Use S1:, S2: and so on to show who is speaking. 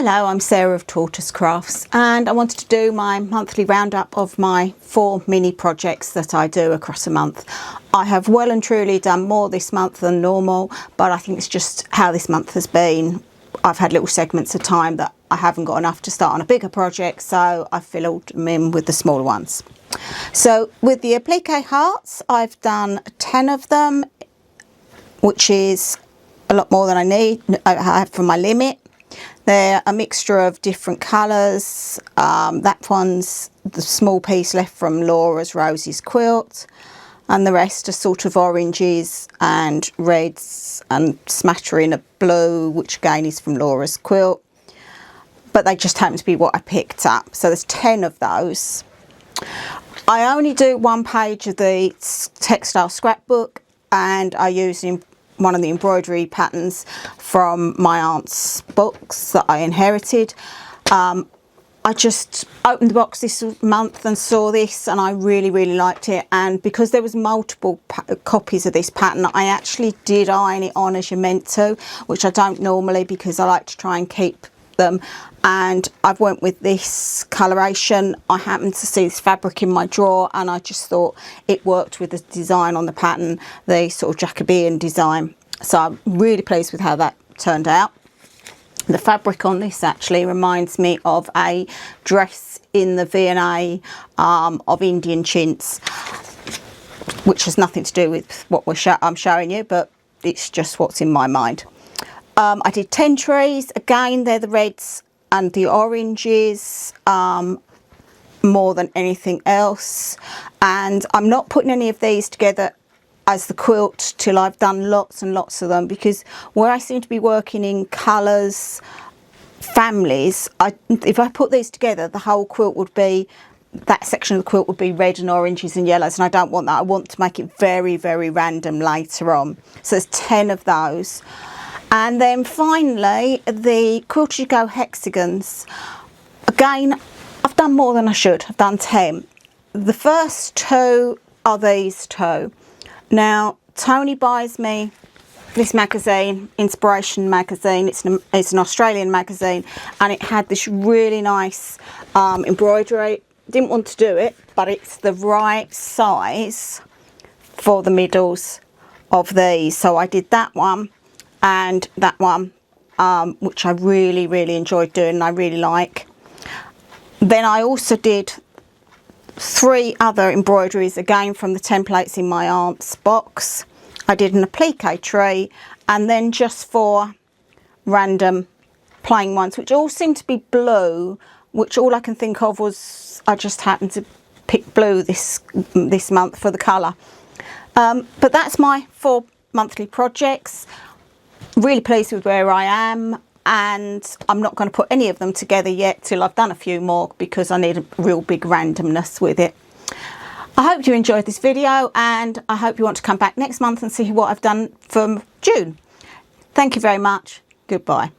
S1: Hello, I'm Sarah of Tortoise Crafts, and I wanted to do my monthly roundup of my 4 mini projects that I do across a month. I have well and truly done more this month than normal, but I think it's just how this month has been. I've had little segments of time that I haven't got enough to start on a bigger project, so I filled them in with the smaller ones. So with the applique hearts, I've done 10 of them, which is a lot more than I have for my limit. They're a mixture of different colours. That one's the small piece left from Laura's Roses quilt, and the rest are sort of oranges and reds and smattering of blue, which again is from Laura's quilt, but they just happen to be what I picked up. So there's 10 of those. I only do 1 page of the textile scrapbook, and I use one of the embroidery patterns from my aunt's books that I inherited. I just opened the box this month and saw this, and I really liked it, and because there was multiple copies of this pattern, I actually did iron it on as you're meant to, which I don't normally because I like to try and keep them, and I've went with this coloration. I happened to see this fabric in my drawer, and I just thought it worked with the design on the pattern, the sort of Jacobean design. So I'm really pleased with how that turned out. The fabric on this actually reminds me of a dress in the V&A of Indian chintz, which has nothing to do with what I'm showing you, but it's just what's in my mind. I did 10 trees. Again, they're the reds and the oranges more than anything else. And I'm not putting any of these together as the quilt till I've done lots and lots of them, because where I seem to be working in colours, families, if I put these together, the whole quilt would be, that section of the quilt would be red and oranges and yellows, and I don't want that. I want to make it very random later on. So there's 10 of those. And then finally, the Quilted Go hexagons. Again, I've done more than I should. I've done 10. The first 2 are these 2. Now, Tony buys me this magazine, Inspiration magazine. It's an Australian magazine, and it had this really nice embroidery. Didn't want to do it, but it's the right size for the middles of these. So I did that one and that one, which I really enjoyed doing and I really like. Then I also did 3 other embroideries, again from the templates in my aunt's box. I did an applique tree, and then just 4 random plain ones, which all seem to be blue, which all I can think of was I just happened to pick blue this month for the colour. But that's my 4 monthly projects. Really pleased with where I am, and I'm not going to put any of them together yet till I've done a few more, because I need a real big randomness with it. I hope you enjoyed this video, and I hope you want to come back next month and see what I've done from June. Thank you very much. Goodbye.